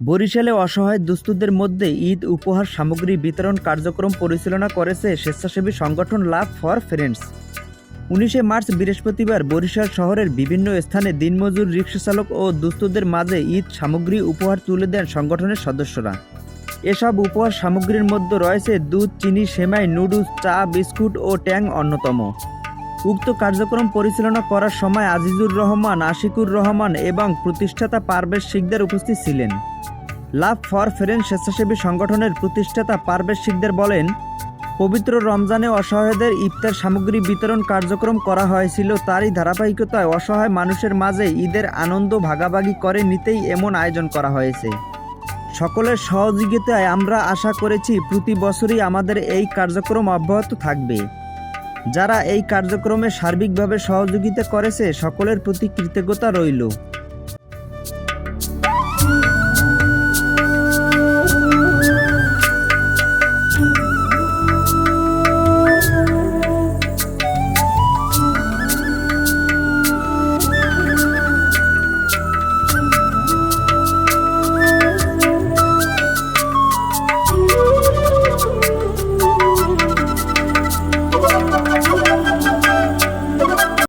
বরিশালে অসহায় দুস্থদের মধ্যে ঈদ উপহার সামগ্রী বিতরণ কার্যক্রম পরিচালনা করেছে স্বেচ্ছাসেবী সংগঠন লাভ ফর ফ্রেন্ডস। 19শে মার্চ বৃহস্পতিবার বরিশাল শহরের বিভিন্ন স্থানে দিনমজুর রিকশাচালক ও দুস্থদের মাঝে ঈদ সামগ্রী উপহার তুলে দেন সংগঠনের সদস্যরা। এসব উপহার সামগ্রীর মধ্যে রয়েছে দুধ, চিনি, সেমাই, নুডলস, চা, বিস্কুট ও ট্যাং অন্যতম। উক্ত কার্যক্রম পরিচালনা করার সময় আজিজুর রহমান, আশিকুর রহমান এবং প্রতিষ্ঠাতা পারভেজ শিকদার উপস্থিত ছিলেন। লাভ ফর ফ্রেন্ডস স্বেচ্ছাসেবী সংগঠনের প্রতিষ্ঠাতা পারভেজ শিকদার বলেন, পবিত্র রমজানে অসহায়দের ইফতার সামগ্রী বিতরণ কার্যক্রম করা হয়েছিল। তারই ধারাবাহিকতায় অসহায় মানুষের মাঝে ঈদের আনন্দ ভাগাভাগি করে নিতেই এমন আয়োজন করা হয়েছে। সকলের সহযোগিতায় আমরা আশা করেছি প্রতি বছরই আমাদের এই কার্যক্রম অব্যাহত থাকবে। যারা এই কার্যক্রমে সার্বিকভাবে সহযোগিতা করেছে সকলের প্রতি কৃতজ্ঞতা রইল।